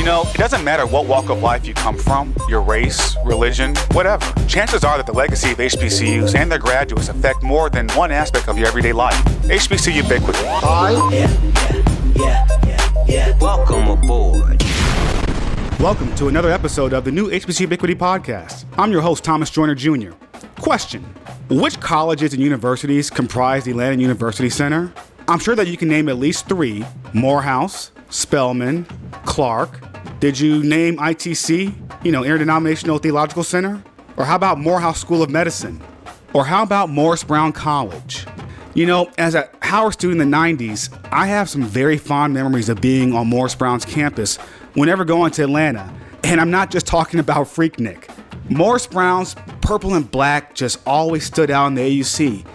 know, it doesn't matter what walk of life you come from, your race, religion, whatever. Chances are that the legacy of HBCUs and their graduates affect more than one aspect of your everyday life. HBCUbiquity. Yeah. Welcome aboard. Welcome to another episode of the new HBCUbiquity podcast. I'm your host, Thomas Joyner Jr. Question: which colleges and universities comprise the Atlanta University Center? I'm sure that you can name at least three: Morehouse, Spelman, Clark. Did you name ITC, Interdenominational Theological Center? Or how about Morehouse School of Medicine? Or how about Morris Brown College? As a Howard student in the 90s, I have some very fond memories of being on Morris Brown's campus whenever going to Atlanta. And I'm not just talking about Freaknik. Morris Brown's purple and black just always stood out in the AUC.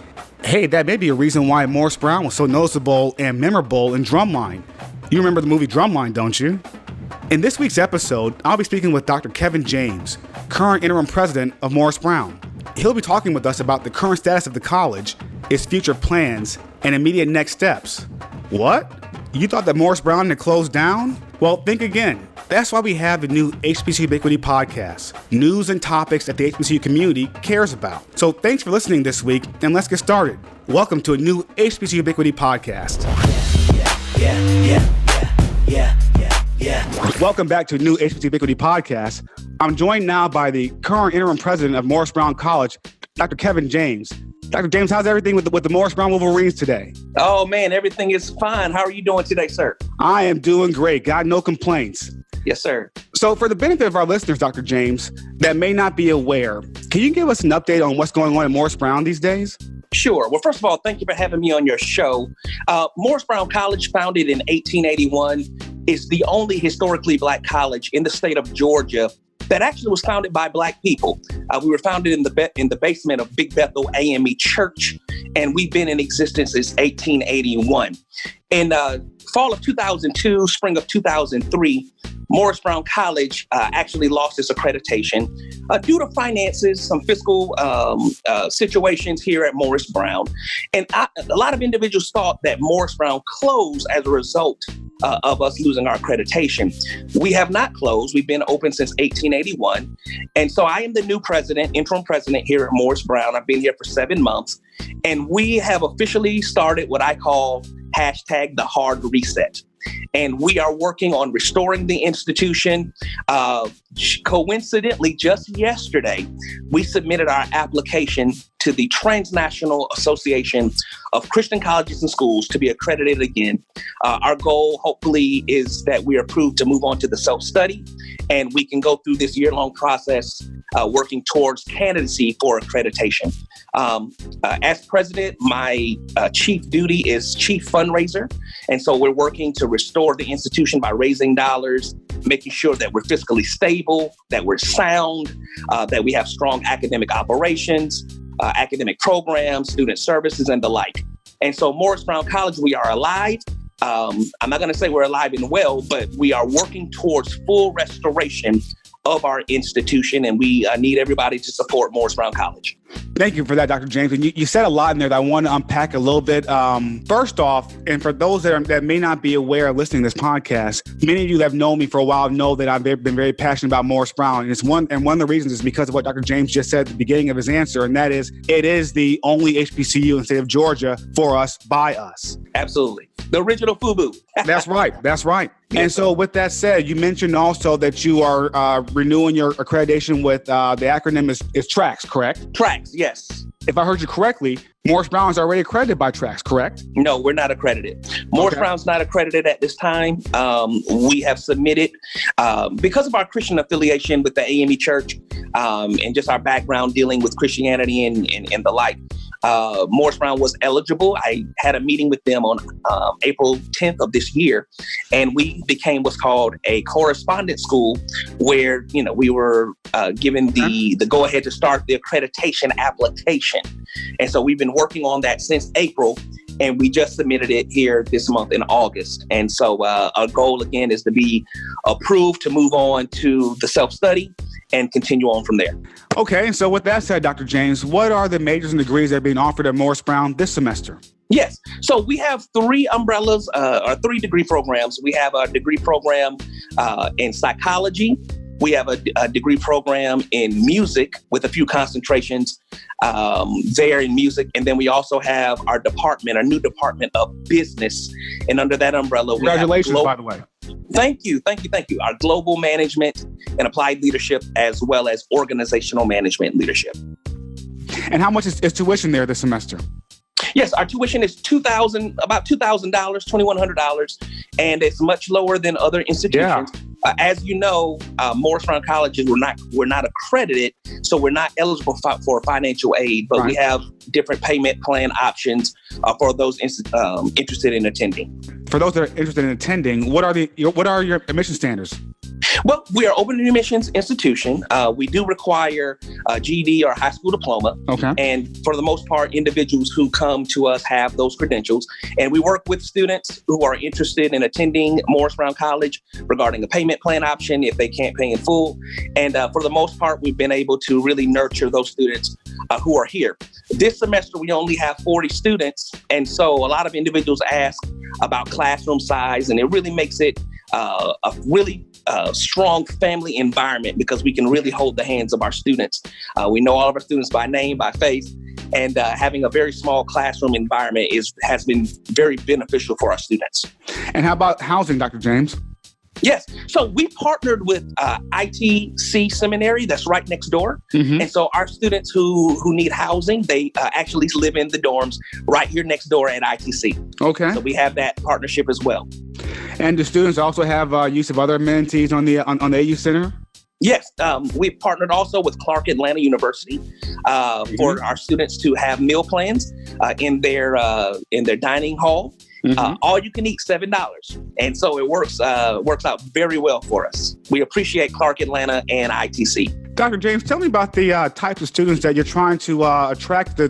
Hey, that may be a reason why Morris Brown was so noticeable and memorable in Drumline. You remember the movie Drumline, don't you? In this week's episode, I'll be speaking with Dr. Kevin James, current interim president of Morris Brown. He'll be talking with us about the current status of the college, its future plans, and immediate next steps. What? You thought that Morris Brown had closed down? Well, think again. That's why we have the new HBCUbiquity podcast, news and topics that the HBCU community cares about. So thanks for listening this week, and let's get started. Welcome to a new HBCUbiquity podcast. Welcome back to a new HBCUbiquity podcast. I'm joined now by the current interim president of Morris Brown College, Dr. Kevin James. Dr. James, how's everything with the Morris Brown Wolverines today? Oh, man, everything is fine. How are you doing today, sir? I am doing great. Got no complaints. Yes, sir. So for the benefit of our listeners, Dr. James, that may not be aware, can you give us an update on what's going on at Morris Brown these days? Sure. Well, first of all, thank you for having me on your show. Morris Brown College, founded in 1881, is the only historically Black college in the state of Georgia that actually was founded by Black people. We were founded in the basement of Big Bethel AME Church, and we've been in existence since 1881. In fall of 2002, spring of 2003, Morris Brown College actually lost its accreditation due to finances, some fiscal situations here at Morris Brown. And a lot of individuals thought that Morris Brown closed as a result of us losing our accreditation. We have not closed. We've been open since 1881. And so I am the new interim president here at Morris Brown. I've been here for 7 months. And we have officially started what I call #the hard reset. And we are working on restoring the institution. Coincidentally, just yesterday, we submitted our application to the Transnational Association of Christian Colleges and Schools to be accredited again. Our goal, hopefully, is that we are approved to move on to the self-study, and we can go through this year-long process working towards candidacy for accreditation. As president, my chief duty is chief fundraiser. And so we're working to restore the institution by raising dollars, making sure that we're fiscally stable, that we're sound, that we have strong academic operations, academic programs, student services, and the like. And so Morris Brown College, we are alive. I'm not going to say we're alive and well, but we are working towards full restoration of our institution, and we need everybody to support Morris Brown College. Thank you for that, Dr. James. And you said a lot in there that I want to unpack a little bit. First off, and for those that may not be aware of listening to this podcast, many of you that have known me for a while know that I've been very passionate about Morris Brown. And one of the reasons is because of what Dr. James just said at the beginning of his answer, and that is, it is the only HBCU in the state of Georgia for us, by us. Absolutely. The original FUBU. That's right. And so with that said, you mentioned also that you are renewing your accreditation with the acronym is TRACS, correct? TRACS, yes. If I heard you correctly, Morris Brown is already accredited by TRACS, correct? No, we're not accredited. Morris Brown's not accredited at this time. We have submitted, because of our Christian affiliation with the AME Church and just our background dealing with Christianity and the like, Morris Brown was eligible. I had a meeting with them on April 10th of this year, and we became what's called a correspondence school where, we were given the go-ahead to start the accreditation application. And so we've been working on that since April, and we just submitted it here this month in August. And so our goal, again, is to be approved to move on to the self-study and continue on from there. Okay, and so with that said, Dr. James, what are the majors and degrees that are being offered at Morris Brown this semester? Yes. So we have three umbrellas, or three degree programs. We have a degree program in psychology. We have a degree program in music with a few concentrations there in music. And then we also have our new department of business. And under that umbrella, congratulations, by the way. Thank you. Our global management and applied leadership, as well as organizational management and leadership. And how much is tuition there this semester? Yes, our tuition is about $2,000, $2,100, and it's much lower than other institutions. Yeah. As you know, Morris Brown colleges we're not accredited, so we're not eligible for financial aid. But we have different payment plan options for those interested in attending. For those that are interested in attending, what are your admission standards? Well, we are open admissions institution. We do require a GED or a high school diploma. Okay. And for the most part, individuals who come to us have those credentials. And we work with students who are interested in attending Morris Brown College regarding a payment plan option if they can't pay in full. And for the most part, we've been able to really nurture those students who are here. This semester, we only have 40 students. And so a lot of individuals ask about classroom size, and it really makes it a really strong family environment because we can really hold the hands of our students. We know all of our students by name, by face, and having a very small classroom environment has been very beneficial for our students. And how about housing, Dr. James? Yes. So we partnered with ITC Seminary that's right next door. Mm-hmm. And so our students who need housing, they actually live in the dorms right here next door at ITC. Okay. So we have that partnership as well. And do students also have use of other amenities on the AU Center? Yes. We've partnered also with Clark Atlanta University for our students to have meal plans in their dining hall. Mm-hmm. All you can eat $7. And so it works out very well for us. We appreciate Clark Atlanta and ITC. Dr. James, tell me about the types of students that you're trying to attract the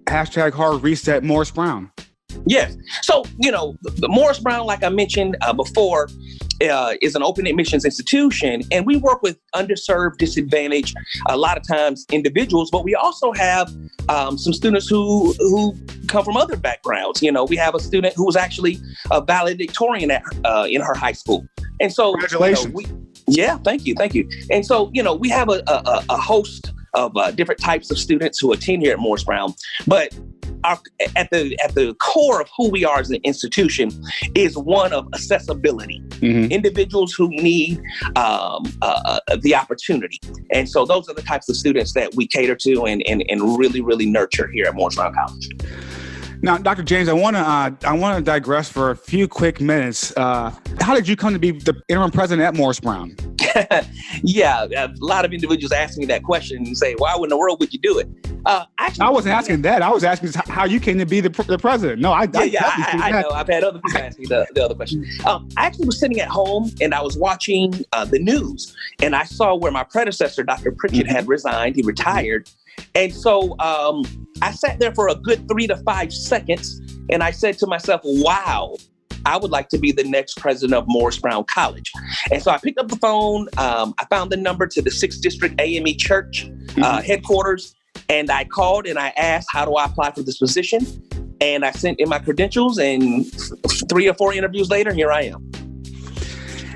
hashtag hard reset Morris Brown. Yes. So, the Morris Brown, like I mentioned before, is an open admissions institution, and we work with underserved, disadvantaged, a lot of times individuals, but we also have some students who come from other backgrounds. We have a student who was actually a valedictorian in her high school. And so, congratulations. Thank you. And so, we have a host of different types of students who attend here at Morris Brown, but at the core of who we are as an institution is one of accessibility. Mm-hmm. Individuals who need the opportunity. And so those are the types of students that we cater to and really, really nurture here at Morris Brown College. Now, Dr. James, I want to digress for a few quick minutes. How did you come to be the interim president at Morris Brown? Yeah, a lot of individuals ask me that question and say, why in the world would you do it? Actually, I wasn't asking that. I was asking how you came to be the president. No, I know. I've had other people ask me the other question. I actually was sitting at home and I was watching the news, and I saw where my predecessor, Dr. Pritchett, had resigned. He retired. And so I sat there for a good 3 to 5 seconds, and I said to myself, wow, I would like to be the next president of Morris Brown College. And so I picked up the phone. I found the number to the 6th District AME Church headquarters, and I called and I asked, how do I apply for this position? And I sent in my credentials, and 3 or 4 interviews later, here I am.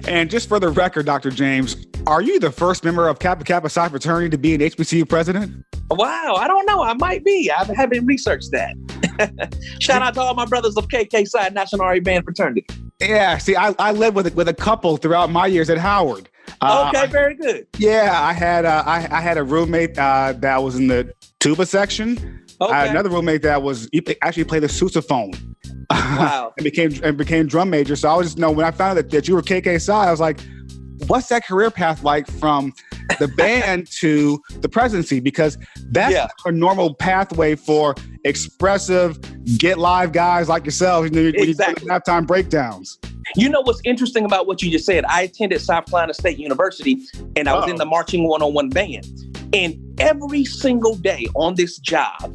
And just for the record, Dr. James, are you the first member of Kappa Kappa Psi fraternity to be an HBCU president? Wow, I don't know. I might be. I haven't researched that. Shout out to all my brothers of KK Psi National RA Band fraternity. Yeah, see, I lived with a couple throughout my years at Howard. Okay, very good. Yeah, I had a roommate that was in the tuba section. Okay. I had another roommate that he actually played the sousaphone. Wow. and became drum major. So I was just when I found out that you were KK Psi, I was like, what's that career path like from the band to the presidency? Because that's a normal pathway for expressive, get live guys like yourself. When you do halftime breakdowns. You know what's interesting about what you just said? I attended South Carolina State University, and I was in the marching 101 band. And every single day on this job,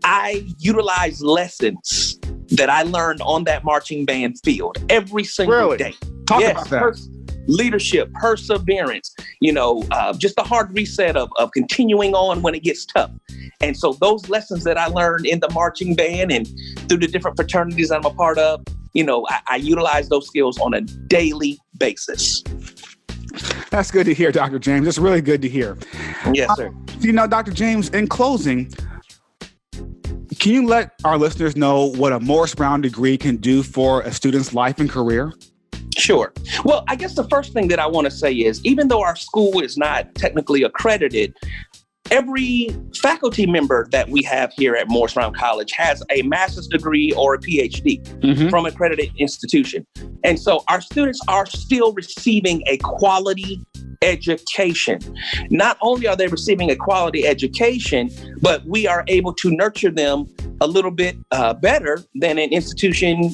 I utilized lessons that I learned on that marching band field every single day. Talk about that. Leadership, perseverance, just the hard reset of continuing on when it gets tough. And so those lessons that I learned in the marching band and through the different fraternities I'm a part of, I utilize those skills on a daily basis. That's good to hear, Dr. James. That's really good to hear. Yes, sir. Dr. James, in closing, can you let our listeners know what a Morris Brown degree can do for a student's life and career? Sure. Well, I guess the first thing that I want to say is, even though our school is not technically accredited, every faculty member that we have here at Morris Brown College has a master's degree or a PhD from an accredited institution. And so our students are still receiving a quality education. Not only are they receiving a quality education, but we are able to nurture them a little bit better than an institution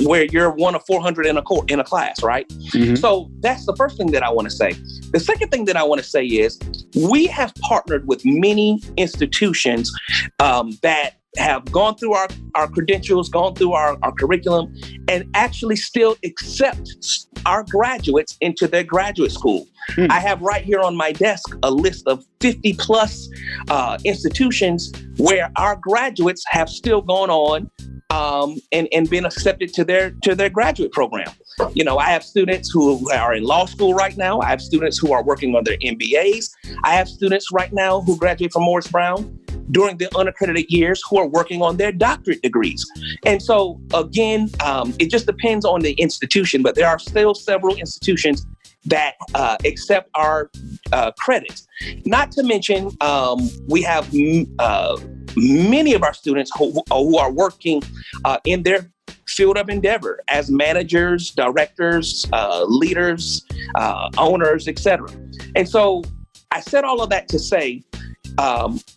where you're one of 400 in a class, right? So that's the first thing that I want to say. The second thing that I want to say is we have partnered with many institutions that have gone through our credentials, gone through our curriculum, and actually still accept our graduates into their graduate school. I have right here on my desk a list of 50 plus institutions where our graduates have still gone on and been accepted to their graduate program. I have students who are in law school right now. I have students who are working on their MBAs. I have students right now who graduate from Morris Brown during the unaccredited years who are working on their doctorate degrees. And so, again, it just depends on the institution, but there are still several institutions that accept our credits. Not to mention, we have many of our students who are working in their field of endeavor as managers, directors, leaders, owners, etc. And so I said all of that to say,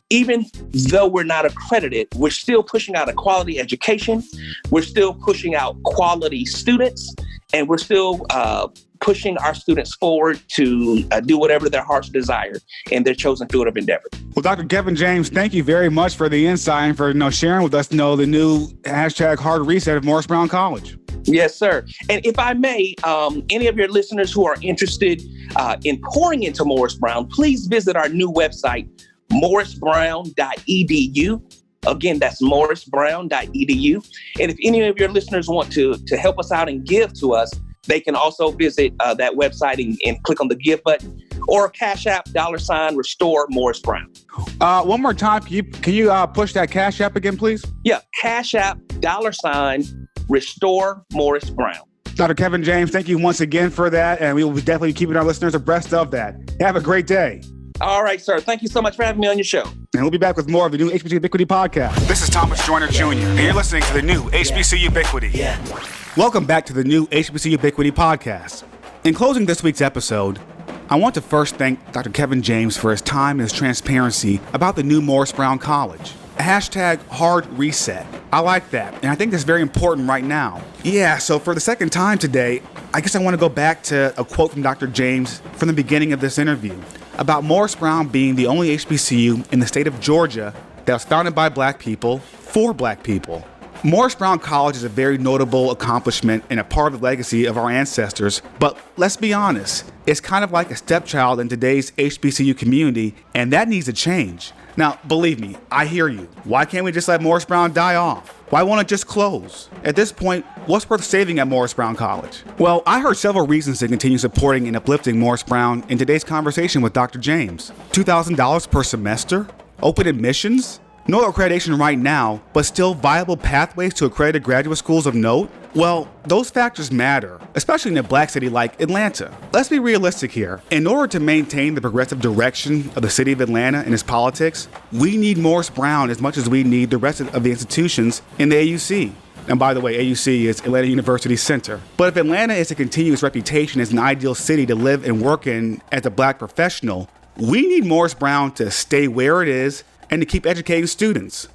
even though we're not accredited, we're still pushing out a quality education. We're still pushing out quality students, and we're still pushing our students forward to do whatever their hearts desire in their chosen field of endeavor. Well, Dr. Kevin James, thank you very much for the insight and for sharing with us the new #hard reset of Morris Brown College. Yes, sir. And if I may, any of your listeners who are interested in pouring into Morris Brown, please visit our new website, morrisbrown.edu. Again, that's morrisbrown.edu. And if any of your listeners want to help us out and give to us, they can also visit that website and click on the give button or Cash App $Restore Morris Brown. One more time, can you push that Cash App again, please? Yeah, Cash App $Restore Morris Brown. Dr. Kevin James, thank you once again for that, and we will be definitely keeping our listeners abreast of that. Have a great day. All right, sir. Thank you so much for having me on your show. And we'll be back with more of the new HBCUbiquity podcast. This is Thomas Joyner Jr., and you're listening to the new HBCUbiquity. Welcome back to the new HBCUbiquity podcast. In closing this week's episode, I want to first thank Dr. Kevin James for his time and his transparency about the new Morris Brown College. #hard reset. I like that, and I think that's very important right now. Yeah, so for the second time today, I guess I want to go back to a quote from Dr. James from the beginning of this interview about Morris Brown being the only HBCU in the state of Georgia that was founded by Black people for Black people. Morris Brown College is a very notable accomplishment and a part of the legacy of our ancestors, but let's be honest, it's kind of like a stepchild in today's HBCU community, and that needs to change. Now, believe me, I hear you. Why can't we just let Morris Brown die off? Why won't it just close? At this point, what's worth saving at Morris Brown College? Well, I heard several reasons to continue supporting and uplifting Morris Brown in today's conversation with Dr. James. $2,000 per semester? Open admissions? No accreditation right now, but still viable pathways to accredited graduate schools of note? Well, those factors matter, especially in a Black city like Atlanta. Let's be realistic here. In order to maintain the progressive direction of the city of Atlanta and its politics, we need Morris Brown as much as we need the rest of the institutions in the AUC. And by the way, AUC is Atlanta University Center. But if Atlanta is to continue its reputation as an ideal city to live and work in as a Black professional, we need Morris Brown to stay where it is and to keep educating students.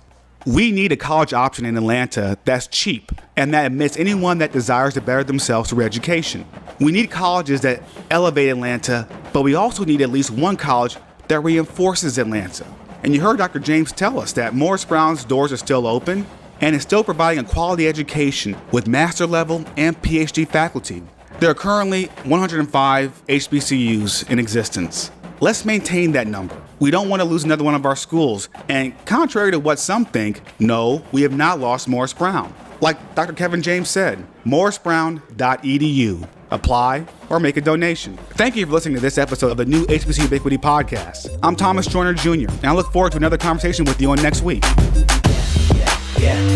We need a college option in Atlanta that's cheap and that admits anyone that desires to better themselves through education. We need colleges that elevate Atlanta, but we also need at least one college that reinforces Atlanta. And you heard Dr. James tell us that Morris Brown's doors are still open and is still providing a quality education with master level and PhD faculty. There are currently 105 HBCUs in existence. Let's maintain that number. We don't want to lose another one of our schools. And contrary to what some think, no, we have not lost Morris Brown. Like Dr. Kevin James said, morrisbrown.edu. Apply or make a donation. Thank you for listening to this episode of the new HBCUbiquity podcast. I'm Thomas Joyner Jr., and I look forward to another conversation with you on next week.